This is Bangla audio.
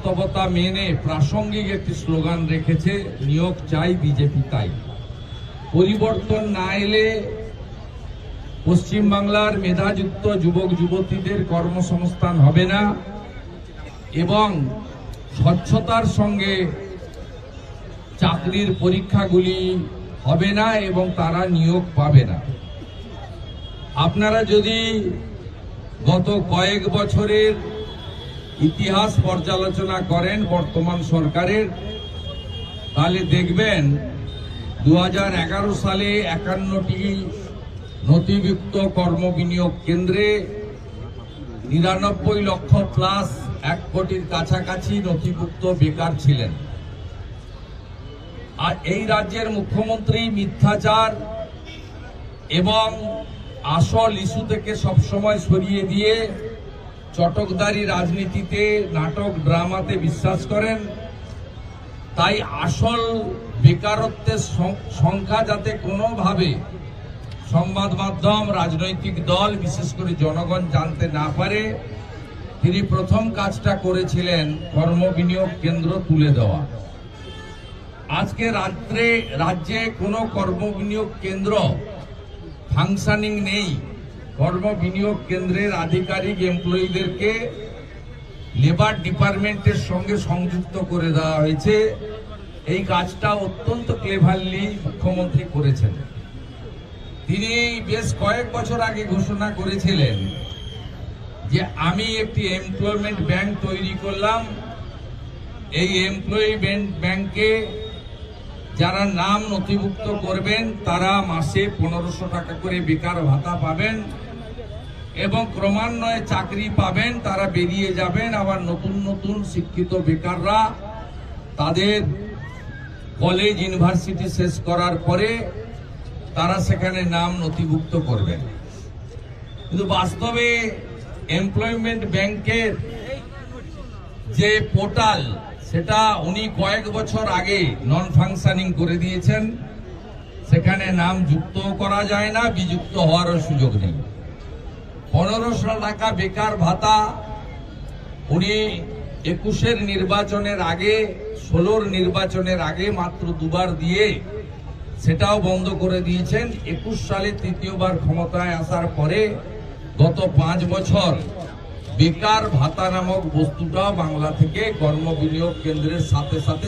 বাস্তবতা মেনে প্রাসঙ্গিক একটি স্লোগান রেখেছে, নিয়োগ চাই বিজেপি তাই। পরিবর্তন না এলে পশ্চিমবাংলার মেধাযুক্ত যুবক যুবতীদের কর্মসংস্থান হবে না এবং স্বচ্ছতার সঙ্গে চাকরির পরীক্ষাগুলি হবে না এবং তারা নিয়োগ পাবে না। আপনারা যদি গত কয়েক বছরের ইতিহাস পর্যালোচনা করেন বর্তমান সরকারের, তাহলে দেখবেন 2011 সালে 51টি নথিভুক্ত কর্মবিনিয়োগ কেন্দ্রে 99 লক্ষ প্লাস 1 কোটির কাছাকাছি নথিভুক্ত বেকার ছিলেন। আর এই রাজ্যের মুখ্যমন্ত্রী মিথ্যাচার এবং আসল ইস্যু থেকে সবসময় সরিয়ে দিয়ে চটকদারি রাজনীতিতে, নাটক ড্রামাতে বিশ্বাস করেন। তাই আসল বেকারত্বের সংখ্যা যাতে কোনোভাবে সংবাদ মাধ্যম, রাজনৈতিক দল, বিশেষ করে জনগণ জানতে না পারে, তিনি প্রথম কাজটা করেছিলেন কর্মবিনিয়োগ কেন্দ্র তুলে দেওয়া। আজকে রাজ্যে কোনো কর্মবিনিয়োগ কেন্দ্র ফাংশনিং নেই। কর্মবিনিয়োগ কেন্দ্রের আধিকারিক এমপ্লয়িদেরকে লেবার ডিপার্টমেন্টের সঙ্গে সংযুক্ত করে দেওয়া হয়েছে। এই কাজটা অত্যন্ত ক্লেভারলি মুখ্যমন্ত্রী করেছেন। তিনি বেশ কয়েক বছর আগে ঘোষণা করেছিলেন যে আমি একটি এমপ্লয়মেন্ট ব্যাংক তৈরি করলাম। এই এমপ্লয়মেন্ট ব্যাংকে যারা নাম নথিভুক্ত করবেন তারা মাসে 1500 টাকা করে বেকার ভাতা পাবেন এবং ক্রমান্বয়ে চাকরি পাবেন, তারা বেরিয়ে যাবেন। আবার নতুন নতুন শিক্ষিত বেকাররা তাদের কলেজ ইউনিভার্সিটি শেষ করার পরে তারা সেখানে নাম নথিভুক্ত করবেন। কিন্তু বাস্তবে এমপ্লয়মেন্ট ব্যাংকের যে পোর্টাল, সেটা উনি কয়েক বছর আগে নন ফাংশনিং করে দিয়েছেন। সেখানে নাম যুক্ত করা যায় না, বিযুক্ত হওয়ারও সুযোগ নেই। 1500 টাকা বেকার ভাতা উনি 21-এর নির্বাচনের আগে, 16-র নির্বাচনের আগে মাত্র 2বার দিয়ে সেটাও বন্ধ করে দিয়েছেন। 21 সালে তৃতীয়বার ক্ষমতায় আসার পরে গত 5 বছর বেকার ভাতা নামক বস্তুটা বাংলা থেকে কর্মবিনিয়োগ কেন্দ্রের সাথে সাথে